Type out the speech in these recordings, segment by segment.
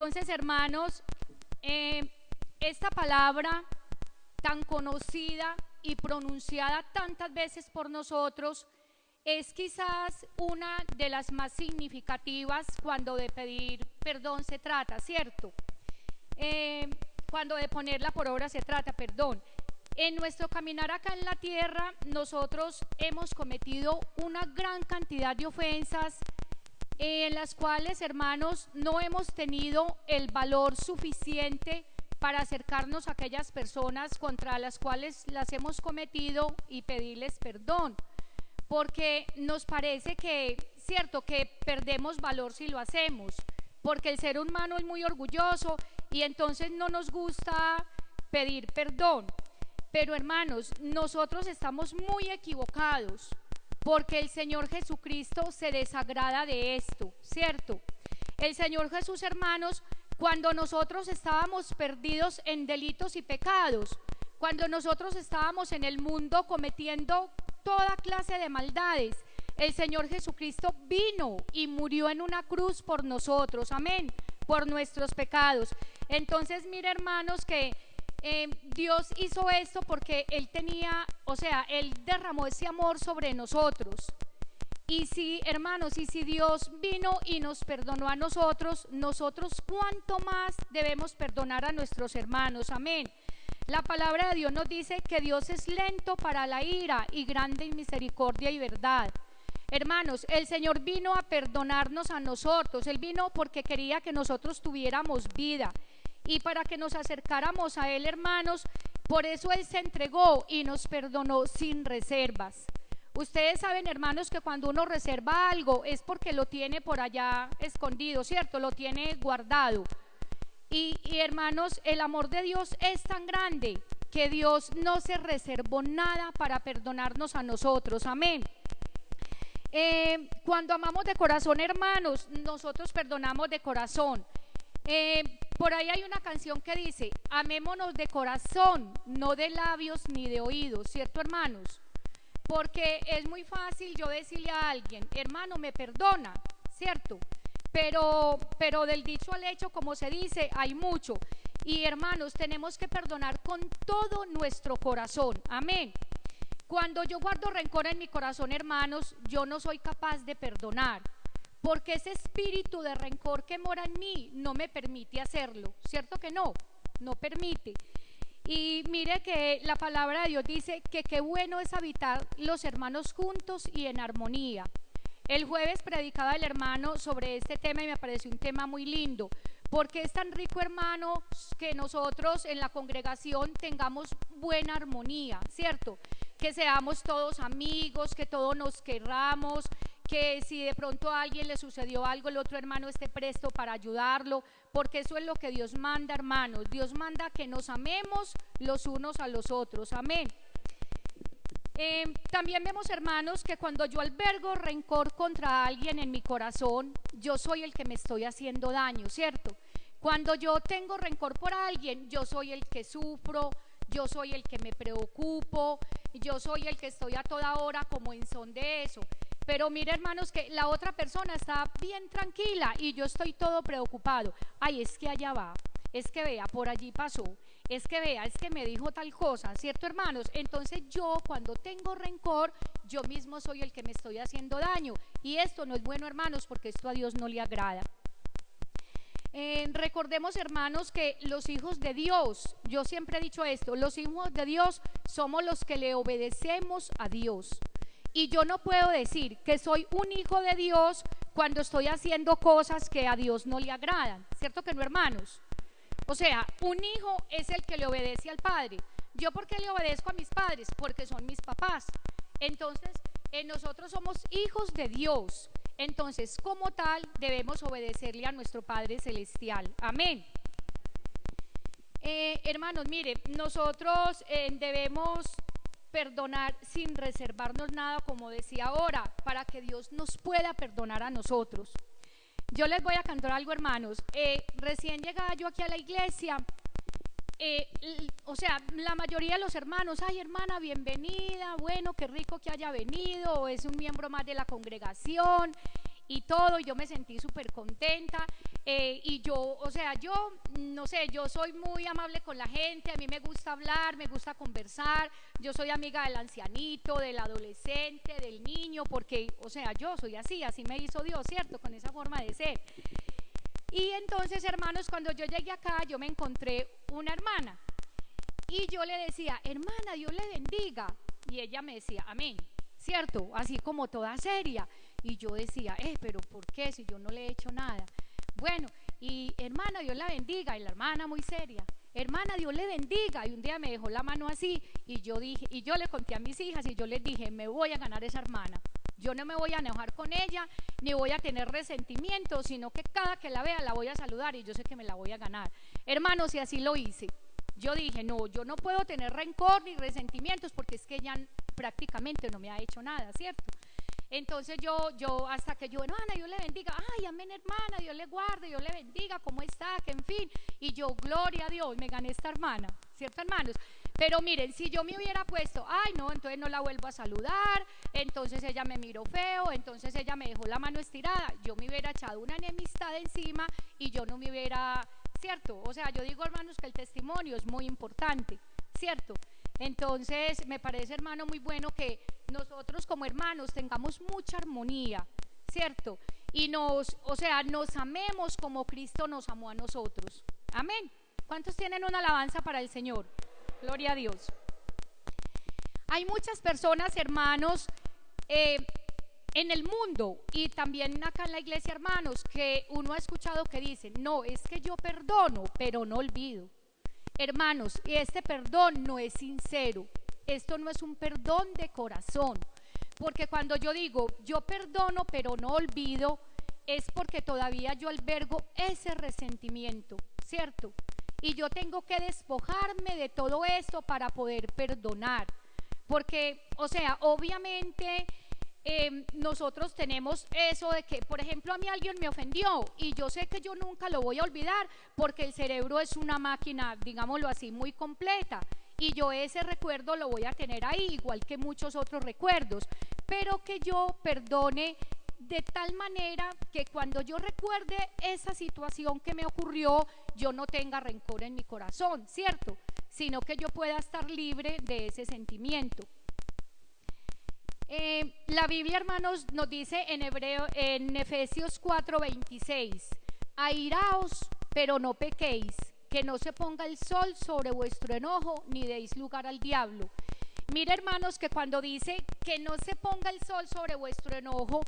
Entonces, hermanos, esta palabra tan conocida y pronunciada tantas veces por nosotros es quizás una de las más significativas cuando de pedir perdón se trata, ¿cierto? Cuando de ponerla por obra se trata, perdón. En nuestro caminar acá en la tierra, nosotros hemos cometido una gran cantidad de ofensas en las cuales, hermanos, no hemos tenido el valor suficiente para acercarnos a aquellas personas contra las cuales las hemos cometido y pedirles perdón, porque nos parece que, cierto, que perdemos valor si lo hacemos, porque el ser humano es muy orgulloso y entonces no nos gusta pedir perdón. Pero hermanos, nosotros estamos muy equivocados, porque el Señor Jesucristo se desagrada de esto, ¿cierto? El Señor Jesús, hermanos, cuando nosotros estábamos perdidos en delitos y pecados, cuando nosotros estábamos en el mundo cometiendo toda clase de maldades, el Señor Jesucristo vino y murió en una cruz por nosotros, amén, por nuestros pecados. Entonces, mire, hermanos, que Dios hizo esto porque Él tenía, o sea, Él derramó ese amor sobre nosotros. Y si, hermanos, y si Dios vino y nos perdonó a nosotros, nosotros cuánto más debemos perdonar a nuestros hermanos, amén. La palabra de Dios nos dice que Dios es lento para la ira y grande en misericordia y verdad. Hermanos, el Señor vino a perdonarnos a nosotros, Él vino porque quería que nosotros tuviéramos vida y para que nos acercáramos a Él, hermanos. Por eso Él se entregó y nos perdonó sin reservas. Ustedes saben, hermanos, que cuando uno reserva algo es porque lo tiene por allá escondido, ¿cierto? Lo tiene guardado. Y hermanos, el amor de Dios es tan grande que Dios no se reservó nada para perdonarnos a nosotros, amén. Cuando amamos de corazón, hermanos, nosotros perdonamos de corazón. Por ahí hay una canción que dice: amémonos de corazón, no de labios ni de oídos, ¿cierto, hermanos? Porque es muy fácil yo decirle a alguien: hermano, me perdona, ¿cierto? Pero del dicho al hecho, como se dice, hay mucho. Y hermanos, tenemos que perdonar con todo nuestro corazón, amén. Cuando yo guardo rencor en mi corazón, hermanos, yo no soy capaz de perdonar, porque ese espíritu de rencor que mora en mí no me permite hacerlo, ¿cierto que no? No permite. Y mire que la palabra de Dios dice que qué bueno es habitar los hermanos juntos y en armonía. El jueves predicaba el hermano sobre este tema y me pareció un tema muy lindo, porque es tan rico, hermano, que nosotros en la congregación tengamos buena armonía, ¿cierto? Que seamos todos amigos, que todos nos querramos, que si de pronto a alguien le sucedió algo, el otro hermano esté presto para ayudarlo, porque eso es lo que Dios manda, hermanos. Dios manda que nos amemos los unos a los otros, amén. También vemos, hermanos, que cuando yo albergo rencor contra alguien en mi corazón, yo soy el que me estoy haciendo daño, ¿cierto? Cuando yo tengo rencor por alguien, yo soy el que sufro, yo soy el que me preocupo, yo soy el que estoy a toda hora como en son de eso. Pero mire, hermanos, que la otra persona está bien tranquila y yo estoy todo preocupado. Ay, es que allá va, es que vea, por allí pasó, es que vea, es que me dijo tal cosa, ¿cierto, hermanos? Entonces yo, cuando tengo rencor, yo mismo soy el que me estoy haciendo daño. Y esto no es bueno, hermanos, porque esto a Dios no le agrada. Recordemos, hermanos, que los hijos de Dios, yo siempre he dicho esto, los hijos de Dios somos los que le obedecemos a Dios. Y yo no puedo decir que soy un hijo de Dios cuando estoy haciendo cosas que a Dios no le agradan, ¿cierto que no, hermanos? O sea, un hijo es el que le obedece al padre. ¿Yo por qué le obedezco a mis padres? Porque son mis papás. Entonces, nosotros somos hijos de Dios. Entonces, como tal, debemos obedecerle a nuestro Padre Celestial. Amén. Hermanos, mire, nosotros debemos perdonar sin reservarnos nada, como decía ahora, para que Dios nos pueda perdonar a nosotros. Yo les voy a cantar algo, hermanos. Recién llegada yo aquí a la iglesia, o sea, la mayoría de los hermanos: ay, hermana, bienvenida, bueno, qué rico que haya venido, o es un miembro más de la congregación y todo. Y yo me sentí súper contenta. y yo, o sea, yo, no sé, yo soy muy amable con la gente, a mí me gusta hablar, me gusta conversar, yo soy amiga del ancianito, del adolescente, del niño, porque, o sea, yo soy así, así me hizo Dios, ¿cierto? Con esa forma de ser. Y entonces, hermanos, cuando yo llegué acá, yo me encontré una hermana y yo le decía, hermana, Dios le bendiga. Y ella me decía, amén, ¿cierto? Así como toda seria. Y yo decía, pero ¿por qué? Si yo no le he hecho nada. Bueno, y hermana, Dios la bendiga. Y la hermana muy seria, hermana, Dios le bendiga. Y un día me dejó la mano así y yo dije, y yo le conté a mis hijas y yo les dije, me voy a ganar esa hermana. Yo no me voy a enojar con ella, ni voy a tener resentimiento, sino que cada que la vea la voy a saludar y yo sé que me la voy a ganar. Hermanos, y así lo hice. Yo dije, no, yo no puedo tener rencor ni resentimientos porque es que ella prácticamente no me ha hecho nada, ¿cierto? Entonces yo hasta que yo, hermana, Dios le bendiga, ay, amén, hermana, Dios le guarde, Dios le bendiga, ¿cómo está? Que en fin, y yo, gloria a Dios, me gané esta hermana, ¿cierto, hermanos? Pero miren, si yo me hubiera puesto, ay, no, entonces no la vuelvo a saludar, entonces ella me miró feo, entonces ella me dejó la mano estirada, yo me hubiera echado una enemistad encima y yo no me hubiera, ¿cierto? O sea, yo digo, hermanos, que el testimonio es muy importante, ¿cierto? Entonces, me parece, hermano, muy bueno que nosotros como hermanos tengamos mucha armonía, ¿cierto? Y nos amemos como Cristo nos amó a nosotros. Amén. ¿Cuántos tienen una alabanza para el Señor? Gloria a Dios. Hay muchas personas, hermanos, en el mundo y también acá en la iglesia, hermanos, que uno ha escuchado que dicen, no, es que yo perdono, pero no olvido. Hermanos, este perdón no es sincero, esto no es un perdón de corazón, porque cuando yo digo, yo perdono, pero no olvido, es porque todavía yo albergo ese resentimiento, ¿cierto? Y yo tengo que despojarme de todo esto para poder perdonar, porque, o sea, obviamente nosotros tenemos eso de que, por ejemplo, a mí alguien me ofendió y yo sé que yo nunca lo voy a olvidar porque el cerebro es una máquina, digámoslo así, muy completa y yo ese recuerdo lo voy a tener ahí, igual que muchos otros recuerdos, pero que yo perdone de tal manera que cuando yo recuerde esa situación que me ocurrió, yo no tenga rencor en mi corazón, ¿cierto? Sino que yo pueda estar libre de ese sentimiento. La Biblia, hermanos, nos dice en Efesios 4:26, airaos, pero no pequéis, que no se ponga el sol sobre vuestro enojo, ni deis lugar al diablo. Mira, hermanos, que cuando dice que no se ponga el sol sobre vuestro enojo,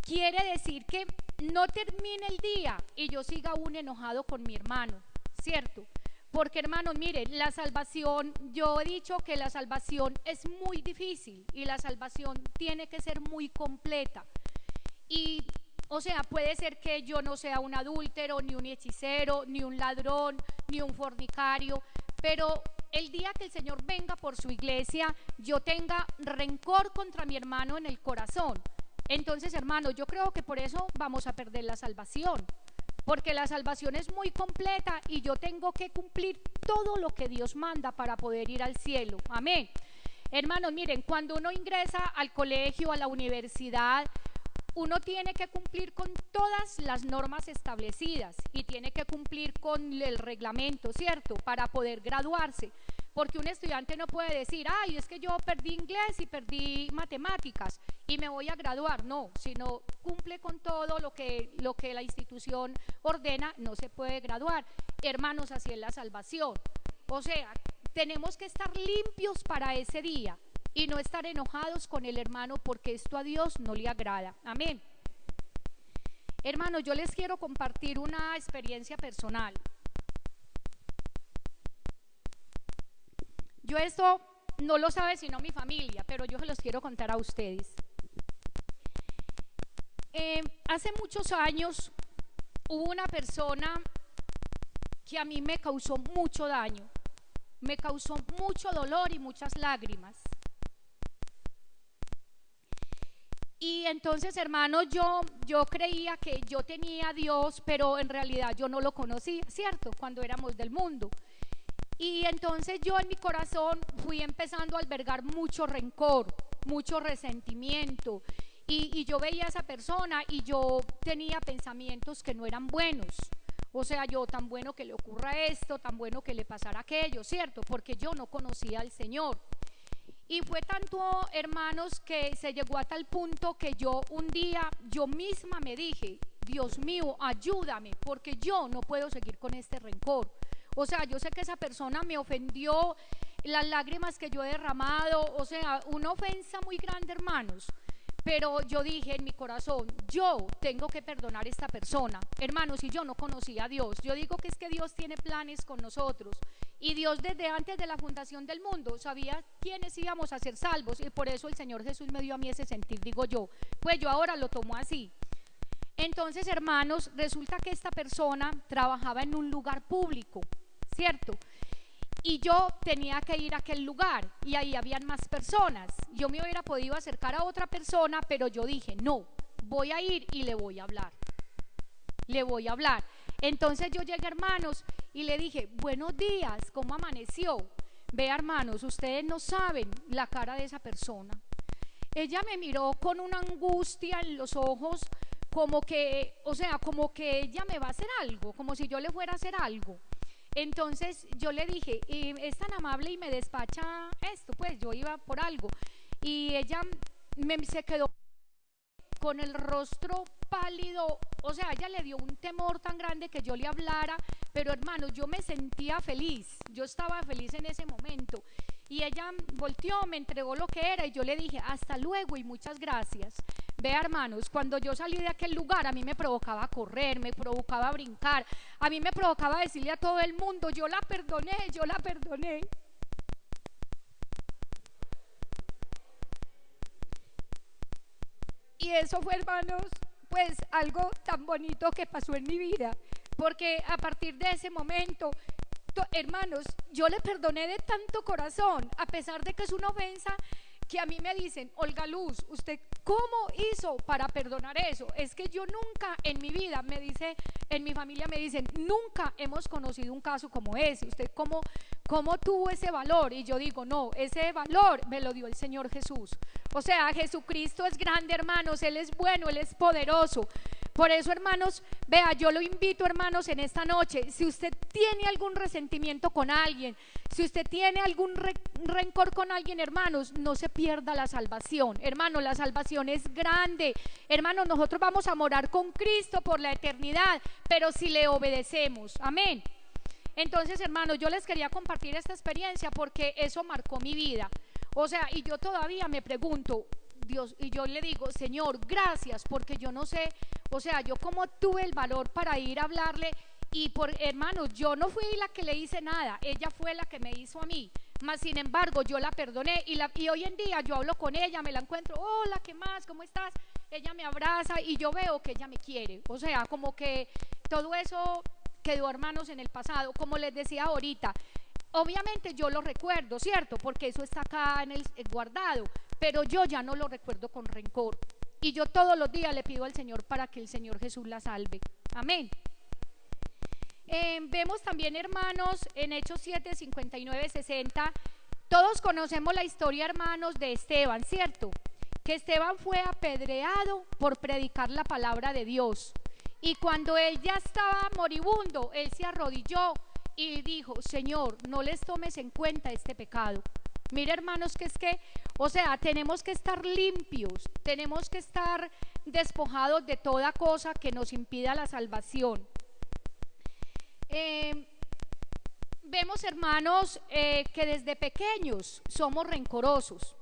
quiere decir que no termine el día y yo siga aún enojado con mi hermano, ¿cierto? Porque, hermanos, miren, la salvación, yo he dicho que la salvación es muy difícil y la salvación tiene que ser muy completa. Y, o sea, puede ser que yo no sea un adúltero, ni un hechicero, ni un ladrón, ni un fornicario, pero el día que el Señor venga por su iglesia, yo tenga rencor contra mi hermano en el corazón. Entonces, hermanos, yo creo que por eso vamos a perder la salvación. Porque la salvación es muy completa y yo tengo que cumplir todo lo que Dios manda para poder ir al cielo. Amén. Hermanos, miren, cuando uno ingresa al colegio, a la universidad, uno tiene que cumplir con todas las normas establecidas y tiene que cumplir con el reglamento, ¿cierto? Para poder graduarse. Porque un estudiante no puede decir, ay, es que yo perdí inglés y perdí matemáticas y me voy a graduar. No, sino cumple con todo lo que la institución ordena, no se puede graduar. Hermanos, así es la salvación. O sea, tenemos que estar limpios para ese día y no estar enojados con el hermano porque esto a Dios no le agrada. Amén. Hermanos, yo les quiero compartir una experiencia personal. Yo esto no lo sabe sino mi familia, pero yo se los quiero contar a ustedes. Hace muchos años hubo una persona que a mí me causó mucho daño, me causó mucho dolor y muchas lágrimas. Y entonces, hermanos, yo creía que yo tenía a Dios, pero en realidad yo no lo conocía, ¿cierto? Cuando éramos del mundo. Y entonces yo en mi corazón fui empezando a albergar mucho rencor, mucho resentimiento. y yo veía a esa persona y yo tenía pensamientos que no eran buenos. O sea, yo tan bueno que le ocurra esto, tan bueno que le pasara aquello, ¿cierto? Porque yo no conocía al Señor. Y fue tanto, hermanos, que se llegó a tal punto que yo un día, yo misma me dije, Dios mío, ayúdame, porque yo no puedo seguir con este rencor. O sea, yo sé que esa persona me ofendió, las lágrimas que yo he derramado, o sea, una ofensa muy grande, hermanos. Pero yo dije en mi corazón, yo tengo que perdonar a esta persona. Hermanos, y yo no conocía a Dios. Yo digo que es que Dios tiene planes con nosotros. Y Dios desde antes de la fundación del mundo sabía quiénes íbamos a ser salvos. Y por eso el Señor Jesús me dio a mí ese sentir, digo yo. Pues yo ahora lo tomo así. Entonces, hermanos, resulta que esta persona trabajaba en un lugar público, ¿cierto? Y yo tenía que ir a aquel lugar y ahí habían más personas. Yo me hubiera podido acercar a otra persona, pero yo dije, no, voy a ir y le voy a hablar. Le voy a hablar. Entonces yo llegué, hermanos, y le dije, buenos días, ¿cómo amaneció? Vea, hermanos, ustedes no saben la cara de esa persona. Ella me miró con una angustia en los ojos, como que, o sea, como que ella me va a hacer algo, como si yo le fuera a hacer algo. Entonces yo le dije, es tan amable y me despacha esto, pues yo iba por algo. Y ella se quedó con el rostro pálido, o sea, ella le dio un temor tan grande que yo le hablara, pero hermanos, yo me sentía feliz, yo estaba feliz en ese momento. Y ella volteó, me entregó lo que era y yo le dije, hasta luego y muchas gracias. Vea, hermanos, cuando yo salí de aquel lugar a mí me provocaba correr, me provocaba brincar, a mí me provocaba decirle a todo el mundo, yo la perdoné, yo la perdoné. Y eso fue, hermanos, pues algo tan bonito que pasó en mi vida, porque a partir de ese momento, hermanos, yo le perdoné de tanto corazón, a pesar de que es una ofensa, que a mí me dicen, Olga Luz, ¿usted cómo hizo para perdonar eso? Es que yo nunca en mi vida, me dice, en mi familia me dicen, nunca hemos conocido un caso como ese. ¿Usted cómo tuvo ese valor? Y yo digo, no, ese valor me lo dio el Señor Jesús. O sea, Jesucristo es grande, hermanos, Él es bueno, Él es poderoso. Por eso, hermanos, vea, yo lo invito, hermanos, en esta noche, si usted tiene algún resentimiento con alguien, si usted tiene algún rencor con alguien, hermanos, no se pierda la salvación. Hermanos, la salvación es grande. Hermanos, nosotros vamos a morar con Cristo por la eternidad, pero si le obedecemos. Amén. Entonces, hermanos, yo les quería compartir esta experiencia porque eso marcó mi vida. O sea, y yo todavía me pregunto, Dios, y yo le digo, Señor, gracias, porque yo no sé, o sea, yo como tuve el valor para ir a hablarle y hermanos, yo no fui la que le hice nada, ella fue la que me hizo a mí, mas sin embargo yo la perdoné y hoy en día yo hablo con ella, me la encuentro, hola, ¿qué más? ¿Cómo estás? Ella me abraza y yo veo que ella me quiere, o sea, como que todo eso quedó, hermanos, en el pasado, como les decía ahorita. Obviamente yo lo recuerdo, ¿cierto? Porque eso está acá en el guardado, pero yo ya no lo recuerdo con rencor. Y yo todos los días le pido al Señor para que el Señor Jesús la salve. Amén. Vemos también, hermanos, en Hechos 7, 59, 60, todos conocemos la historia, hermanos, de Esteban, ¿cierto? Que Esteban fue apedreado por predicar la palabra de Dios. Y cuando él ya estaba moribundo, él se arrodilló y dijo, Señor, no les tomes en cuenta este pecado. Mire, hermanos, que es que, o sea, tenemos que estar limpios, tenemos que estar despojados de toda cosa que nos impida la salvación. Vemos, hermanos, que desde pequeños somos rencorosos.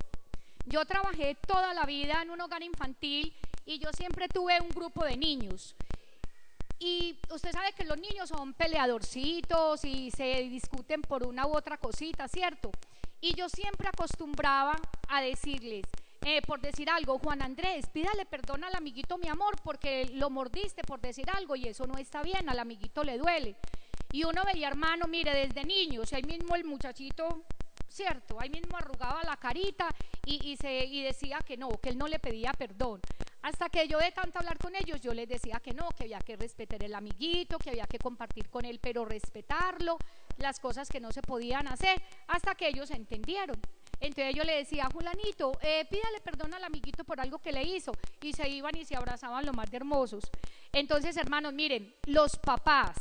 Yo trabajé toda la vida en un hogar infantil y yo siempre tuve un grupo de niños. Y usted sabe que los niños son peleadorcitos y se discuten por una u otra cosita, ¿cierto? Y yo siempre acostumbraba a decirles, por decir algo, Juan Andrés, pídale perdón al amiguito, mi amor, porque lo mordiste por decir algo y eso no está bien, al amiguito le duele. Y uno veía, hermano, mire, desde niños, ahí mismo el muchachito, ¿cierto? Ahí mismo arrugaba la carita y decía que no, que él no le pedía perdón. Hasta que yo de tanto hablar con ellos, yo les decía que no, que había que respetar el amiguito, que había que compartir con él, pero respetarlo, las cosas que no se podían hacer, hasta que ellos entendieron. Entonces yo le decía, Julanito, pídale perdón al amiguito por algo que le hizo, y se iban y se abrazaban lo más de hermosos. Entonces, hermanos, miren, los papás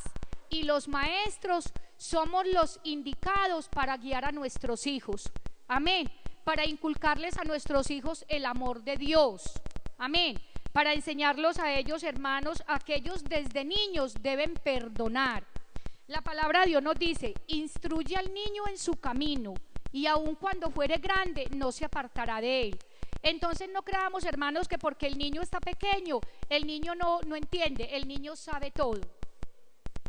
y los maestros somos los indicados para guiar a nuestros hijos, amén, para inculcarles a nuestros hijos el amor de Dios, amén, para enseñarlos a ellos, hermanos, a que ellos desde niños deben perdonar. La palabra de Dios nos dice, instruye al niño en su camino, y aun cuando fuere grande no se apartará de él. Entonces no creamos, hermanos, que porque el niño está pequeño, el niño no entiende, el niño sabe todo.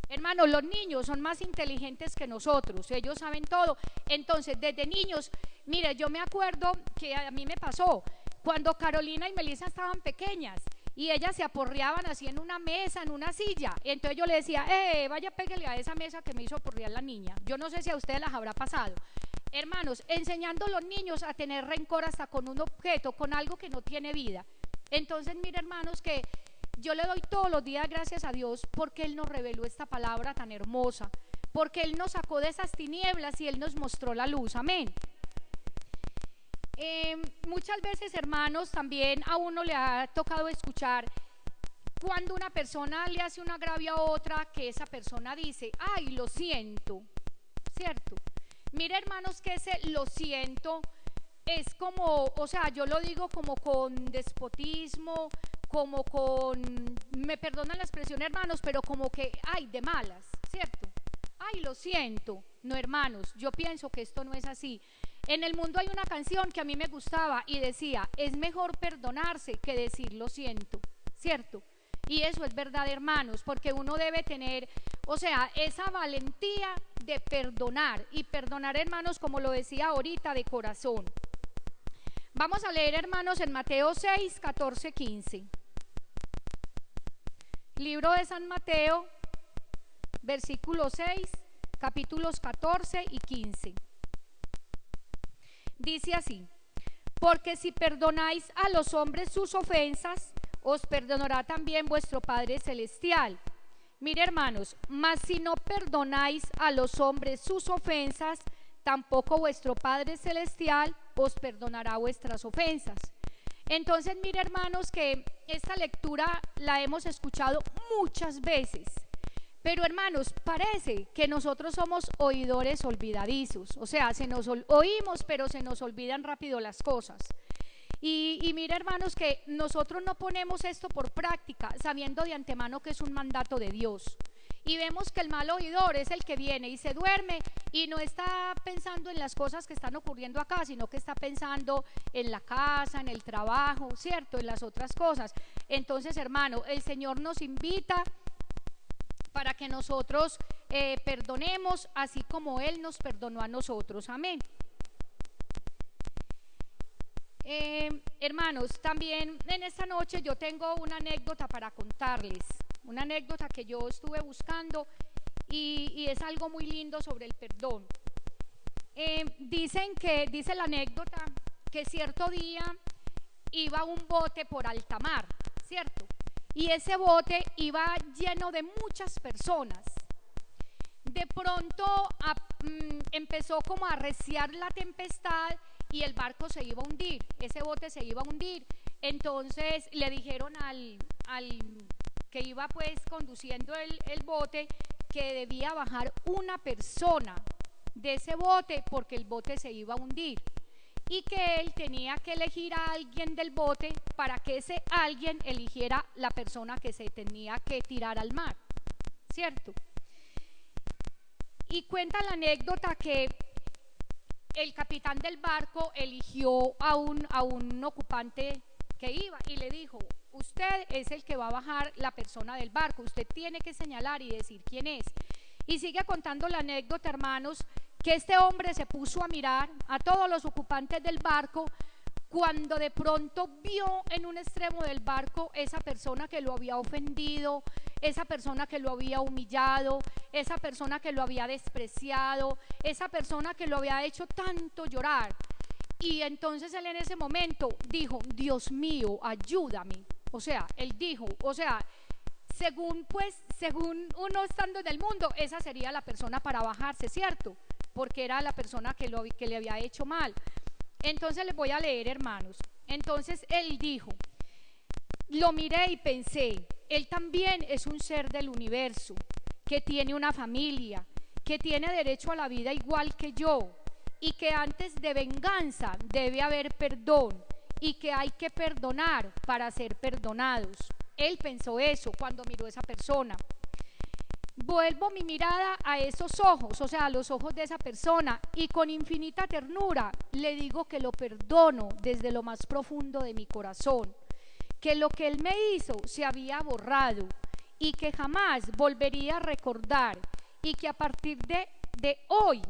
Hermanos, los niños son más inteligentes que nosotros, ellos saben todo. Entonces, desde niños, mire, yo me acuerdo que a mí me pasó, cuando Carolina y Melissa estaban pequeñas, y ellas se aporreaban así en una mesa, en una silla. Entonces yo le decía, vaya, pégale a esa mesa que me hizo aporrear la niña. Yo no sé si a ustedes las habrá pasado. Hermanos, enseñando a los niños a tener rencor hasta con un objeto, con algo que no tiene vida. Entonces, mire, hermanos, que yo le doy todos los días gracias a Dios porque Él nos reveló esta palabra tan hermosa, porque Él nos sacó de esas tinieblas y Él nos mostró la luz, amén. Muchas veces, hermanos, también a uno le ha tocado escuchar cuando una persona le hace un agravio a otra, que esa persona dice, ay, lo siento, ¿cierto? Mire, hermanos, que ese lo siento es como, o sea, yo lo digo como con despotismo, como con, me perdonan la expresión, hermanos, pero como que, ay, de malas, ¿cierto? Ay, lo siento. No, hermanos, yo pienso que esto no es así. En el mundo hay una canción que a mí me gustaba y decía, es mejor perdonarse que decir lo siento, ¿cierto? Y eso es verdad, hermanos, porque uno debe tener, o sea, esa valentía de perdonar, y perdonar, hermanos, como lo decía ahorita, de corazón. Vamos a leer, hermanos, en Mateo 6, 14, 15. Libro de San Mateo, versículo 6, capítulos 14 y 15. Dice así, porque si perdonáis a los hombres sus ofensas, os perdonará también vuestro Padre Celestial. Mire, hermanos, mas si no perdonáis a los hombres sus ofensas, tampoco vuestro Padre Celestial os perdonará vuestras ofensas. Entonces, mire, hermanos, que esta lectura la hemos escuchado muchas veces, pero, hermanos, parece que nosotros somos oidores olvidadizos, o sea, oímos, pero se nos olvidan rápido las cosas. Y mire, hermanos, que nosotros no ponemos esto por práctica, sabiendo de antemano que es un mandato de Dios. Y vemos que el mal oidor es el que viene y se duerme y no está pensando en las cosas que están ocurriendo acá, sino que está pensando en la casa, en el trabajo, ¿cierto? En las otras cosas. Entonces, hermano, el Señor nos invita para que nosotros perdonemos así como Él nos perdonó a nosotros, amén. Hermanos, también en esta noche yo tengo una anécdota para contarles, una anécdota que yo estuve buscando y es algo muy lindo sobre el perdón. Dice la anécdota que cierto día iba un bote por alta mar, ¿cierto? Y ese bote iba lleno de muchas personas. De pronto empezó como a arreciar la tempestad y el barco se iba a hundir, ese bote se iba a hundir. Entonces le dijeron al que iba pues conduciendo el bote que debía bajar una persona de ese bote porque el bote se iba a hundir, y que él tenía que elegir a alguien del bote para que ese alguien eligiera la persona que se tenía que tirar al mar, ¿cierto? Y cuenta la anécdota que el capitán del barco eligió a un ocupante que iba y le dijo, usted es el que va a bajar la persona del barco, usted tiene que señalar y decir quién es. Y sigue contando la anécdota, hermanos, que este hombre se puso a mirar a todos los ocupantes del barco cuando de pronto vio en un extremo del barco esa persona que lo había ofendido, esa persona que lo había humillado, esa persona que lo había despreciado, esa persona que lo había hecho tanto llorar. Y entonces él en ese momento dijo, Dios mío, ayúdame. O sea, él dijo, o sea, según uno estando en el mundo, esa sería la persona para bajarse, ¿cierto? Porque era la persona que le había hecho mal. Entonces les voy a leer, hermanos. Entonces él dijo, lo miré y pensé, él también es un ser del universo, que tiene una familia, que tiene derecho a la vida igual que yo, y que antes de venganza debe haber perdón, y que hay que perdonar para ser perdonados. Él pensó eso cuando miró a esa persona. Vuelvo mi mirada a esos ojos, o sea, a los ojos de esa persona, y con infinita ternura le digo que lo perdono desde lo más profundo de mi corazón, que lo que él me hizo se había borrado y que jamás volvería a recordar, y que a partir de hoy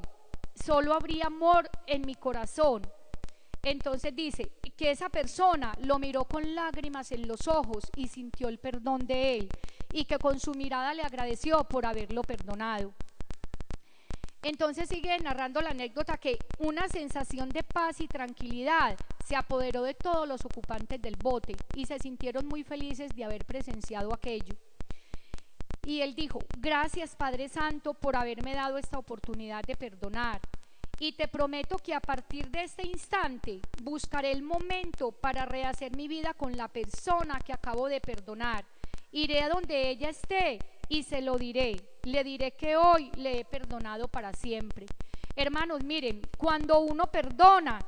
solo habría amor en mi corazón. Entonces dice que esa persona lo miró con lágrimas en los ojos y sintió el perdón de él, y que con su mirada le agradeció por haberlo perdonado. Entonces sigue narrando la anécdota que una sensación de paz y tranquilidad se apoderó de todos los ocupantes del bote y se sintieron muy felices de haber presenciado aquello. Y él dijo, gracias Padre Santo por haberme dado esta oportunidad de perdonar, y te prometo que a partir de este instante buscaré el momento para rehacer mi vida con la persona que acabo de perdonar. Iré a donde ella esté y se lo diré. Le diré que hoy le he perdonado para siempre. Hermanos, miren, cuando uno perdona,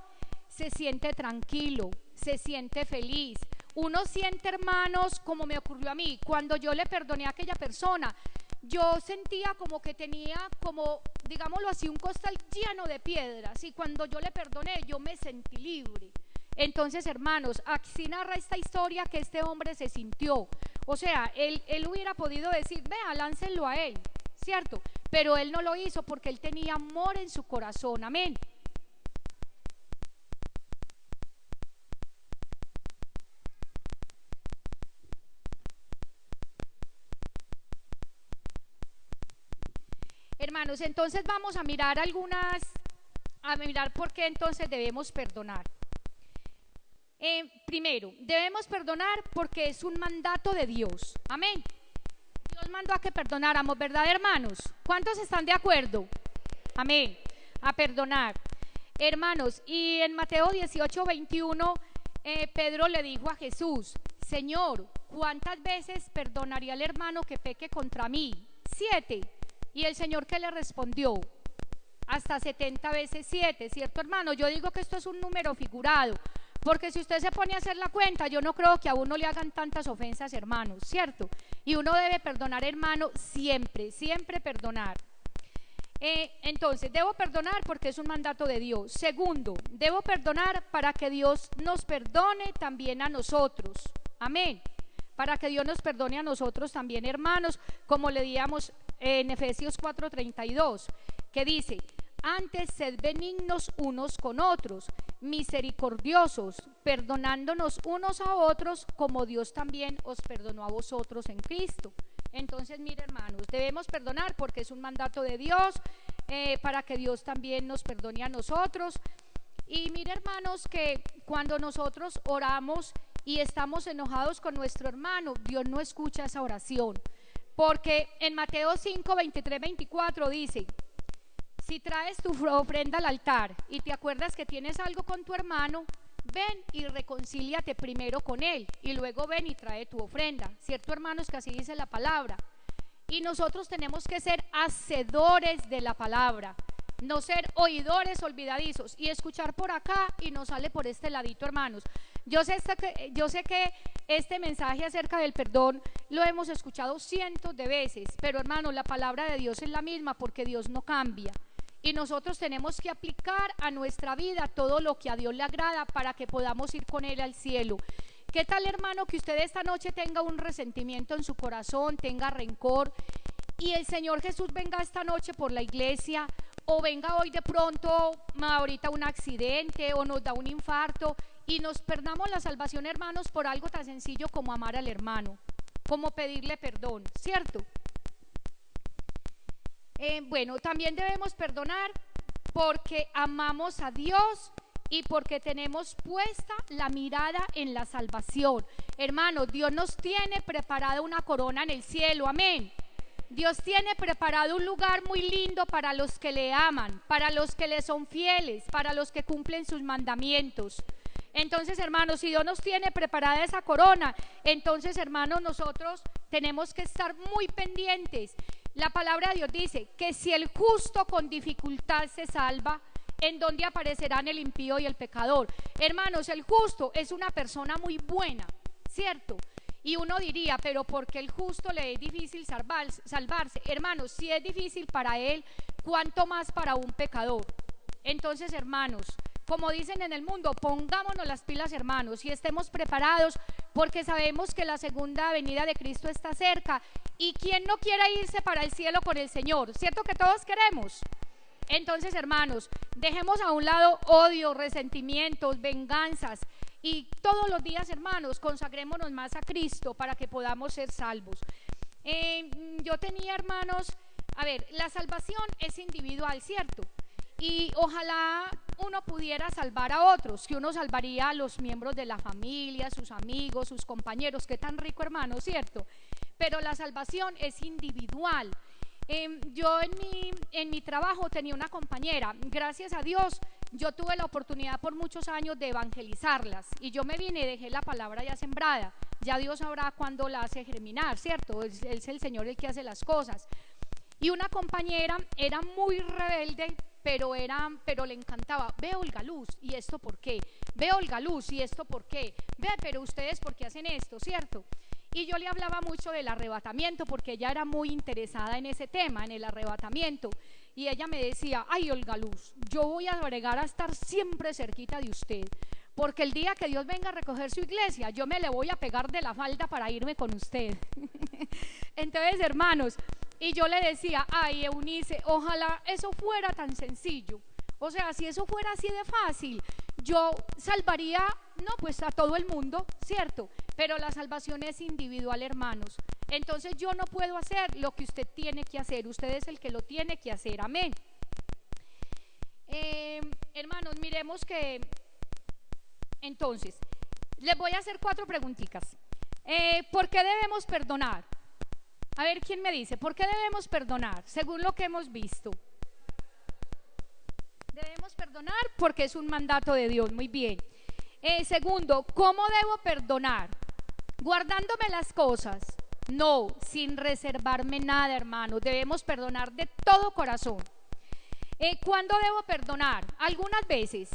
se siente tranquilo, se siente feliz. Uno siente, hermanos, como me ocurrió a mí, cuando yo le perdoné a aquella persona, yo sentía como que tenía, como, digámoslo así, un costal lleno de piedras, y cuando yo le perdoné, yo me sentí libre. Entonces, hermanos, así narra esta historia que este hombre se sintió. O sea, él hubiera podido decir, vea, láncenlo a él, ¿cierto? Pero él no lo hizo porque él tenía amor en su corazón, amén. Hermanos, entonces vamos a mirar por qué entonces debemos perdonar. Primero, debemos perdonar porque es un mandato de Dios, amén. Dios mandó a que perdonáramos, ¿verdad, hermanos? ¿Cuántos están de acuerdo? Amén, a perdonar. Hermanos, y en Mateo 18:21, Pedro le dijo a Jesús, Señor, ¿cuántas veces perdonaría al hermano que peque contra mí? 7. Y el Señor, ¿qué le respondió? Hasta 70 veces 7, ¿cierto, hermano? Yo digo que esto es un número figurado, porque si usted se pone a hacer la cuenta, yo no creo que a uno le hagan tantas ofensas, hermanos, ¿cierto? Y uno debe perdonar, hermano, siempre, siempre perdonar. Entonces, debo perdonar porque es un mandato de Dios. Segundo, debo perdonar para que Dios nos perdone también a nosotros. Amén. Para que Dios nos perdone a nosotros también, hermanos, como le leíamos en Efesios 4:32, que dice, antes sed benignos unos con otros, misericordiosos, perdonándonos unos a otros, como Dios también os perdonó a vosotros en Cristo. Entonces, mire, hermanos, debemos perdonar porque es un mandato de Dios, para que Dios también nos perdone a nosotros. Y mire, hermanos, que cuando nosotros oramos y estamos enojados con nuestro hermano, Dios no escucha esa oración, porque en Mateo 5:23-24 dice, si traes tu ofrenda al altar y te acuerdas que tienes algo con tu hermano, ven y reconcíliate primero con él, y luego ven y trae tu ofrenda. ¿Cierto, hermanos, que así dice la palabra? Y nosotros tenemos que ser hacedores de la palabra, no ser oidores olvidadizos y escuchar por acá y no sale por este ladito, hermanos. Yo sé que este mensaje acerca del perdón lo hemos escuchado cientos de veces, pero, hermanos, la palabra de Dios es la misma porque Dios no cambia. Y nosotros tenemos que aplicar a nuestra vida todo lo que a Dios le agrada para que podamos ir con Él al cielo. ¿Qué tal, hermano, que usted esta noche tenga un resentimiento en su corazón, tenga rencor, y el Señor Jesús venga esta noche por la iglesia, o venga hoy de pronto, ahorita un accidente, o nos da un infarto, y nos perdamos la salvación, hermanos, por algo tan sencillo como amar al hermano, como pedirle perdón, ¿cierto? Bueno, también debemos perdonar porque amamos a Dios y porque tenemos puesta la mirada en la salvación. Hermanos, Dios nos tiene preparada una corona en el cielo, amén. Dios tiene preparado un lugar muy lindo para los que le aman, para los que le son fieles, para los que cumplen sus mandamientos. Entonces, hermanos, si Dios nos tiene preparada esa corona, entonces, hermanos, nosotros tenemos que estar muy pendientes. La palabra de Dios dice que si el justo con dificultad se salva, ¿en dónde aparecerán el impío y el pecador? Hermanos, el justo es una persona muy buena, ¿cierto? Y uno diría, pero ¿por qué el justo le es difícil salvarse? Hermanos, si es difícil para él, ¿cuánto más para un pecador? Entonces, hermanos, como dicen en el mundo, pongámonos las pilas, hermanos, y estemos preparados, porque sabemos que la segunda venida de Cristo está cerca. ¿Y quién no quiere irse para el cielo con el Señor? ¿Cierto que todos queremos? Entonces, hermanos, dejemos a un lado odio, resentimientos, venganzas, y todos los días, hermanos, consagrémonos más a Cristo para que podamos ser salvos. Yo tenía, hermanos, a ver, la salvación es individual, ¿cierto? Y ojalá uno pudiera salvar a otros, que uno salvaría a los miembros de la familia, sus amigos, sus compañeros. Qué tan rico, hermano, ¿cierto? Pero la salvación es individual. Yo en mi trabajo tenía una compañera, gracias a Dios, yo tuve la oportunidad por muchos años de evangelizarlas, y yo me vine y dejé la palabra ya sembrada. Ya Dios sabrá cuándo la hace germinar, ¿cierto? Es el Señor el que hace las cosas. Y una compañera era muy rebelde, pero le encantaba. Ve, Olga Luz, ¿y esto por qué? Ve, Olga Luz, ¿y esto por qué? Ve, pero ustedes ¿por qué hacen esto? ¿Cierto? Y yo le hablaba mucho del arrebatamiento, porque ella era muy interesada en ese tema, en el arrebatamiento. Y ella me decía, ay, Olga Luz, yo voy a bregar a estar siempre cerquita de usted, porque el día que Dios venga a recoger su iglesia, yo me le voy a pegar de la falda para irme con usted. Entonces, hermanos, y yo le decía, ay, Eunice, ojalá eso fuera tan sencillo. O sea, si eso fuera así de fácil, yo salvaría, no, pues a todo el mundo, ¿cierto? Pero la salvación es individual, hermanos. Entonces yo no puedo hacer lo que usted tiene que hacer, usted es el que lo tiene que hacer, amén. Hermanos, miremos que, entonces, les voy a hacer 4 preguntitas. ¿Por qué debemos perdonar? A ver, ¿quién me dice? ¿Por qué debemos perdonar? Según lo que hemos visto. Debemos perdonar porque es un mandato de Dios, muy bien. Segundo, ¿cómo debo perdonar? ¿Guardándome las cosas? No, sin reservarme nada, hermano. Debemos perdonar de todo corazón. ¿Cuándo debo perdonar? Algunas veces.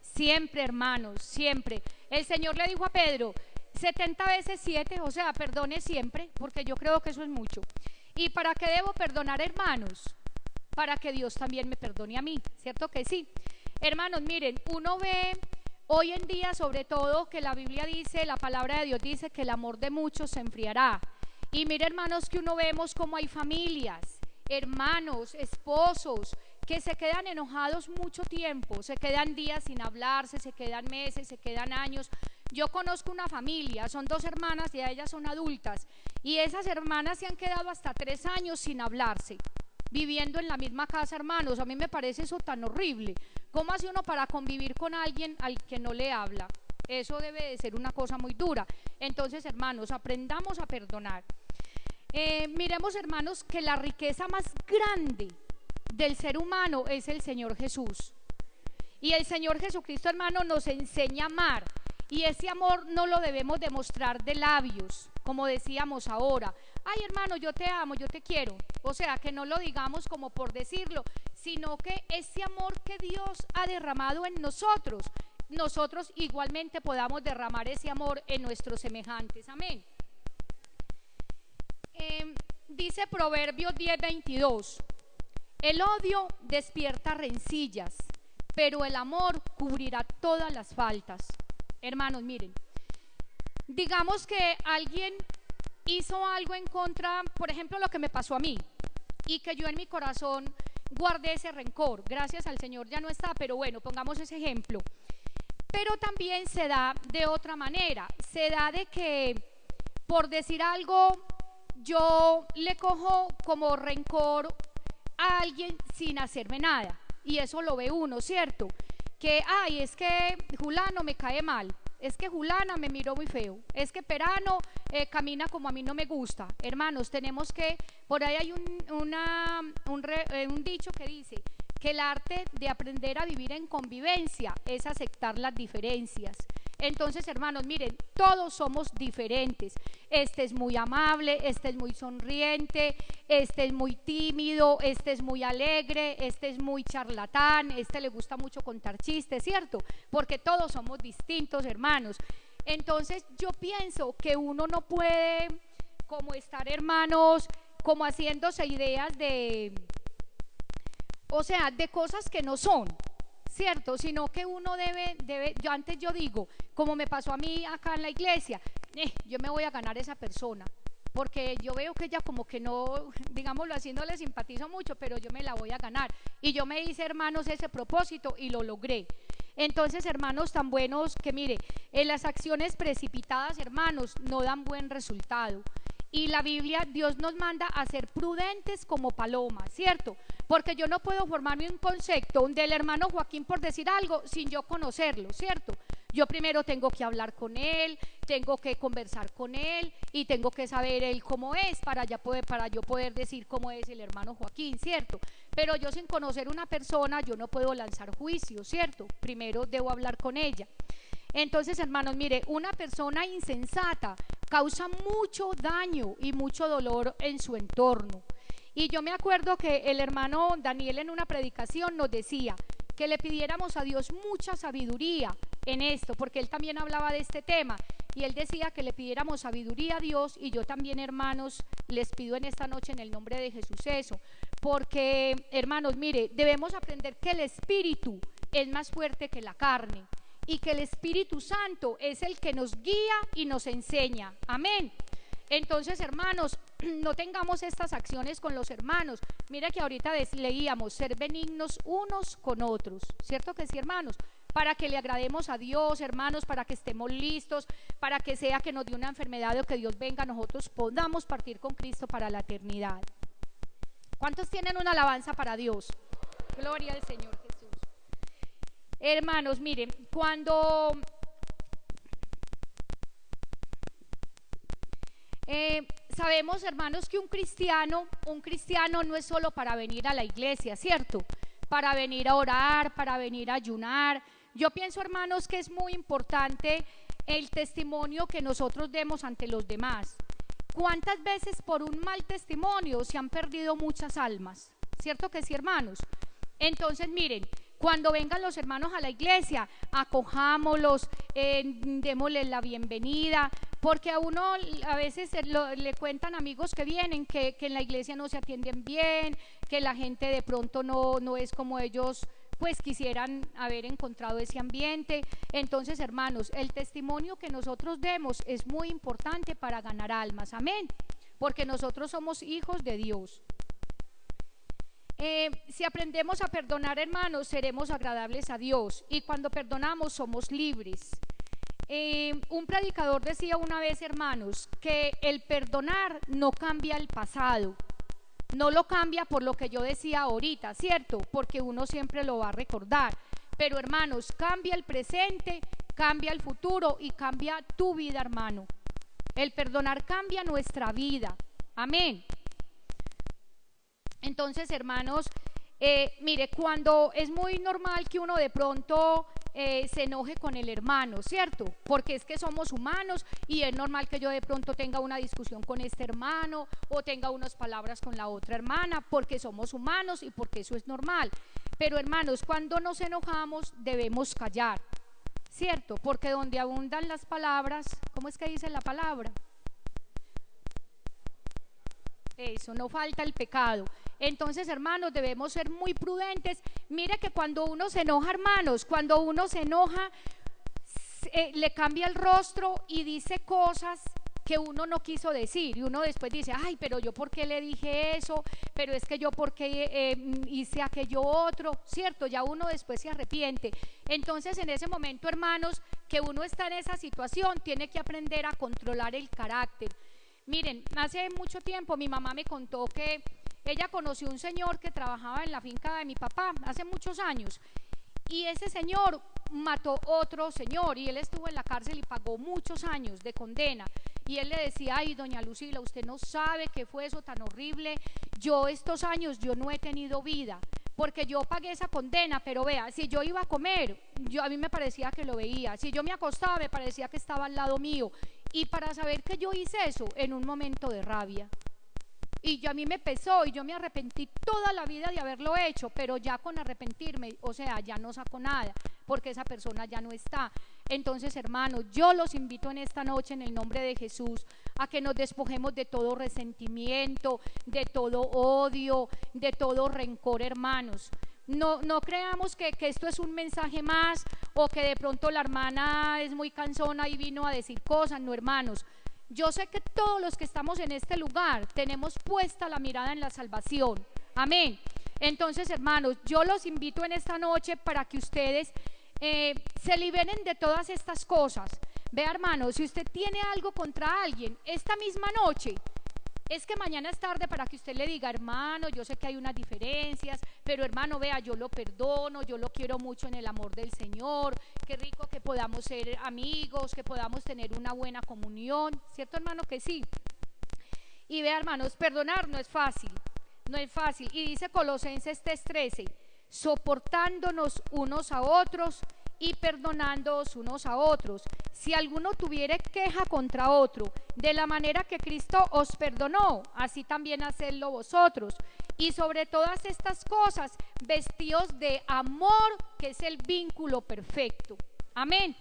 Siempre, hermanos, siempre. El Señor le dijo a Pedro, 70 veces 7, o sea, perdone siempre, porque yo creo que eso es mucho. ¿Y para qué debo perdonar, hermanos? Para que Dios también me perdone a mí, ¿cierto que sí? Hermanos, miren, uno ve hoy en día sobre todo que la Biblia dice, la palabra de Dios dice que el amor de muchos se enfriará. Y miren, hermanos, que uno vemos como hay familias, hermanos, esposos, que se quedan enojados mucho tiempo, se quedan días sin hablarse, se quedan meses, se quedan años. Yo conozco una familia, son 2 hermanas y ellas son adultas, y esas hermanas se han quedado hasta 3 años sin hablarse, viviendo en la misma casa, hermanos. A mí me parece eso tan horrible. ¿Cómo hace uno para convivir con alguien al que no le habla? Eso debe de ser una cosa muy dura. Entonces, hermanos, aprendamos a perdonar. Miremos, hermanos, que la riqueza más grande del ser humano es el Señor Jesús. Y el Señor Jesucristo, hermano, nos enseña a amar. Y ese amor no lo debemos demostrar de labios, como decíamos ahora. Ay, hermano, yo te amo, yo te quiero. O sea, que no lo digamos como por decirlo, sino que ese amor que Dios ha derramado en nosotros, nosotros igualmente podamos derramar ese amor en nuestros semejantes. Amén. Dice Proverbios 10:22, el odio despierta rencillas, pero el amor cubrirá todas las faltas. Hermanos, miren, digamos que alguien hizo algo en contra, por ejemplo, lo que me pasó a mí, y que yo en mi corazón guardé ese rencor. Gracias al Señor ya no está, pero bueno, pongamos ese ejemplo. Pero también se da de otra manera, se da de que, por decir algo, yo le cojo como rencor a alguien sin hacerme nada, y eso lo ve uno, ¿cierto? Que, ay, es que Julano me cae mal, es que Julana me miró muy feo, es que Perano camina como a mí no me gusta. Hermanos, tenemos que, por ahí hay un dicho que dice que el arte de aprender a vivir en convivencia es aceptar las diferencias. Entonces, hermanos, miren, todos somos diferentes. Este es muy amable, este es muy sonriente, este es muy tímido, este es muy alegre, este es muy charlatán, este le gusta mucho contar chistes, ¿cierto? Porque todos somos distintos, hermanos. Entonces, yo pienso que uno no puede como estar, hermanos, como haciéndose ideas de, o sea, de cosas que no son, ¿cierto? Sino que uno debe, yo digo, como me pasó a mí acá en la iglesia, yo me voy a ganar esa persona, porque yo veo que ella como que no, digámoslo así, no le simpatizo mucho, pero yo me la voy a ganar. Y yo me hice, hermanos, ese propósito y lo logré. Entonces, hermanos, tan buenos que mire, en las acciones precipitadas, hermanos, no dan buen resultado. Y la Biblia, Dios nos manda a ser prudentes como palomas, ¿cierto? Porque yo no puedo formarme un concepto del hermano Joaquín por decir algo sin yo conocerlo, ¿cierto? Yo primero tengo que hablar con él, tengo que conversar con él y tengo que saber él cómo es para yo poder decir cómo es el hermano Joaquín, ¿cierto? Pero yo sin conocer una persona yo no puedo lanzar juicio, ¿cierto? Primero debo hablar con ella. Entonces, hermanos, mire, una persona insensata causa mucho daño y mucho dolor en su entorno. Y yo me acuerdo que el hermano Daniel en una predicación nos decía que le pidiéramos a Dios mucha sabiduría en esto, porque él también hablaba de este tema, y él decía que le pidiéramos sabiduría a Dios, y yo también, hermanos, les pido en esta noche en el nombre de Jesús eso, porque, hermanos, mire, debemos aprender que el Espíritu es más fuerte que la carne, y que el Espíritu Santo es el que nos guía y nos enseña, amén. Entonces, hermanos, no tengamos estas acciones con los hermanos. Mira que ahorita leíamos, ser benignos unos con otros, ¿cierto que sí, hermanos? Para que le agrademos a Dios, hermanos, para que estemos listos, para que sea que nos dé una enfermedad o que Dios venga, nosotros podamos partir con Cristo para la eternidad. ¿Cuántos tienen una alabanza para Dios? Gloria al Señor Jesús. Hermanos, miren, cuando sabemos, hermanos, que un cristiano no es solo para venir a la iglesia, ¿cierto? Para venir a orar, para venir a ayunar. Yo pienso, hermanos, que es muy importante el testimonio que nosotros demos ante los demás. ¿Cuántas veces por un mal testimonio se han perdido muchas almas? ¿Cierto que sí, hermanos? Entonces, miren, cuando vengan los hermanos a la iglesia, acojámoslos, démosles la bienvenida, porque a uno a veces le cuentan amigos que vienen que en la iglesia no se atienden bien, que la gente de pronto no es como ellos pues quisieran haber encontrado ese ambiente. Entonces, hermanos, el testimonio que nosotros demos es muy importante para ganar almas, amén, porque nosotros somos hijos de Dios. Si aprendemos a perdonar, hermanos, seremos agradables a Dios, y cuando perdonamos somos libres. Un predicador decía una vez, hermanos, que el perdonar no cambia el pasado, no lo cambia por lo que yo decía ahorita, ¿cierto? Porque uno siempre lo va a recordar, pero, hermanos, cambia el presente, cambia el futuro y cambia tu vida, hermano. El perdonar cambia nuestra vida, amén. Entonces, hermanos, mire, cuando es muy normal que uno de pronto se enoje con el hermano, ¿cierto? Porque es que somos humanos y es normal que yo de pronto tenga una discusión con este hermano o tenga unas palabras con la otra hermana, porque somos humanos y porque eso es normal. Pero, hermanos, cuando nos enojamos debemos callar, ¿cierto? Porque donde abundan las palabras, ¿cómo es que dice la palabra? Eso, no falta el pecado. Entonces, hermanos, debemos ser muy prudentes. Mire que cuando uno se enoja, hermanos, cuando uno se enoja, le cambia el rostro y dice cosas que uno no quiso decir, y uno después dice, ay, pero yo por qué le dije eso, pero es que yo por qué hice aquello otro, ¿cierto? Ya uno después se arrepiente. Entonces, en ese momento, hermanos, que uno está en esa situación, tiene que aprender a controlar el carácter. Miren, hace mucho tiempo mi mamá me contó que ella conoció un señor que trabajaba en la finca de mi papá hace muchos años, y ese señor mató otro señor y él estuvo en la cárcel y pagó muchos años de condena. Y él le decía, ay, doña Lucila, usted no sabe qué fue eso tan horrible, yo estos años yo no he tenido vida, porque yo pagué esa condena, pero vea, si yo iba a comer, a mí me parecía que lo veía, si yo me acostaba me parecía que estaba al lado mío, y para saber que yo hice eso en un momento de rabia. Y a mí me pesó y yo me arrepentí toda la vida de haberlo hecho, pero ya con arrepentirme, o sea, ya no saco nada, porque esa persona ya no está. Entonces, hermanos, yo los invito en esta noche en el nombre de Jesús a que nos despojemos de todo resentimiento, de todo odio, de todo rencor, hermanos. No creamos que esto es un mensaje más o que de pronto la hermana es muy cansona y vino a decir cosas, no, hermanos. Yo sé que todos los que estamos en este lugar tenemos puesta la mirada en la salvación. Amén. Entonces, hermanos, yo los invito en esta noche para que ustedes se liberen de todas estas cosas. Vea, hermanos, si usted tiene algo contra alguien esta misma noche, es que mañana es tarde para que usted le diga, hermano, yo sé que hay unas diferencias, pero hermano, vea, yo lo perdono, yo lo quiero mucho en el amor del Señor, qué rico que podamos ser amigos, que podamos tener una buena comunión, ¿cierto, hermano? Que sí. Y vea, hermanos, perdonar no es fácil, no es fácil. Y dice Colosenses 3:13, soportándonos unos a otros y perdonándoos unos a otros, si alguno tuviere queja contra otro, de la manera que Cristo os perdonó, así también hacedlo vosotros. Y sobre todas estas cosas, vestíos de amor, que es el vínculo perfecto. Amén.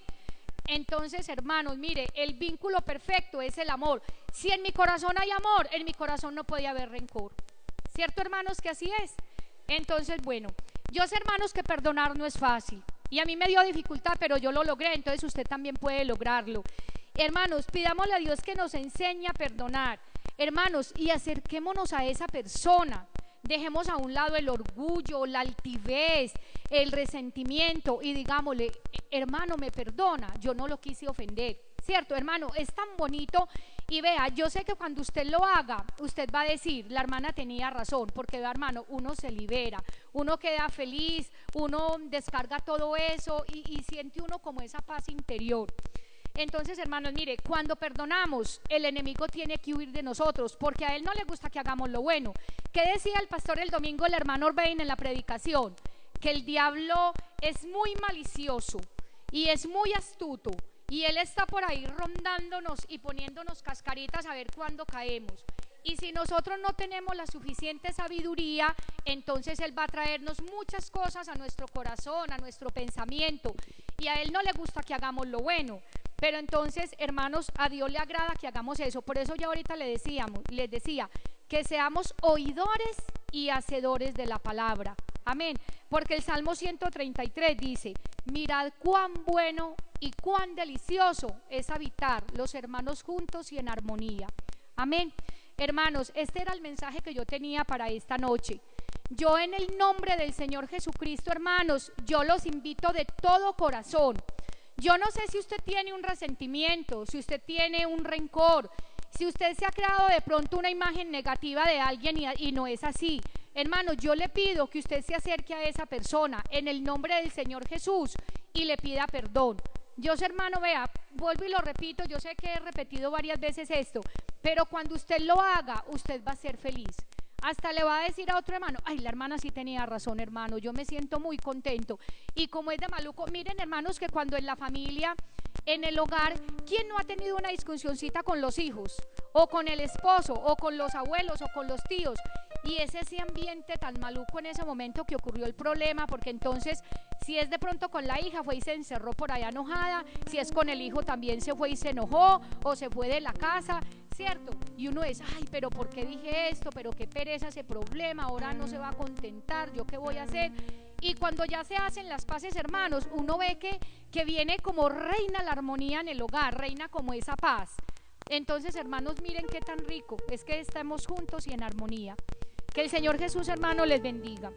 Entonces, hermanos, mire, el vínculo perfecto es el amor. Si en mi corazón hay amor, en mi corazón no puede haber rencor. ¿Cierto, hermanos, que así es? Entonces, bueno, yo sé, hermanos, que perdonar no es fácil. Y a mí me dio dificultad, pero yo lo logré, entonces usted también puede lograrlo. Hermanos, pidámosle a Dios que nos enseñe a perdonar. Hermanos, y acerquémonos a esa persona. Dejemos a un lado el orgullo, la altivez, el resentimiento y digámosle, hermano, me perdona, yo no lo quise ofender. ¿Cierto, hermano? Es tan bonito. Y vea, yo sé que cuando usted lo haga, usted va a decir, la hermana tenía razón, porque vea, hermano, uno se libera, uno queda feliz, uno descarga todo eso y siente uno como esa paz interior. Entonces, hermanos, mire, cuando perdonamos, el enemigo tiene que huir de nosotros, porque a él no le gusta que hagamos lo bueno. ¿Qué decía el pastor el domingo, el hermano Orbein, en la predicación? Que el diablo es muy malicioso y es muy astuto. Y él está por ahí rondándonos y poniéndonos cascaritas a ver cuándo caemos. Y si nosotros no tenemos la suficiente sabiduría, entonces él va a traernos muchas cosas a nuestro corazón, a nuestro pensamiento. Y a él no le gusta que hagamos lo bueno. Pero entonces, hermanos, a Dios le agrada que hagamos eso. Por eso ya ahorita les decía, que seamos oidores y hacedores de la palabra. Amén. Porque el Salmo 133 dice, mirad cuán bueno y cuán delicioso es habitar los hermanos juntos y en armonía. Amén. Hermanos, este era el mensaje que yo tenía para esta noche. Yo en el nombre del Señor Jesucristo, hermanos, yo los invito de todo corazón. Yo no sé si usted tiene un resentimiento, si usted tiene un rencor, si usted se ha creado de pronto una imagen negativa de alguien y no es así. Hermano, yo le pido que usted se acerque a esa persona en el nombre del Señor Jesús y le pida perdón. Yo sé, hermano, vea, vuelvo y lo repito, yo sé que he repetido varias veces esto, pero cuando usted lo haga, usted va a ser feliz. Hasta le va a decir a otro hermano, ay, la hermana sí tenía razón, hermano, yo me siento muy contento. Y como es de maluco, miren, hermanos, que cuando en la familia, en el hogar, ¿quién no ha tenido una discusioncita con los hijos? O con el esposo, o con los abuelos, o con los tíos. Y es ese ambiente tan maluco en ese momento que ocurrió el problema, porque entonces, si es de pronto con la hija, fue y se encerró por allá enojada, si es con el hijo también se fue y se enojó, o se fue de la casa, ¿cierto? Y uno es, ay, pero ¿por qué dije esto? Pero qué pereza ese problema, ahora no se va a contentar, ¿yo qué voy a hacer? Y cuando ya se hacen las paces, hermanos, uno ve que viene como reina la armonía en el hogar, reina como esa paz. Entonces, hermanos, miren qué tan rico es que estemos juntos y en armonía. Que el Señor Jesús, hermano, les bendiga.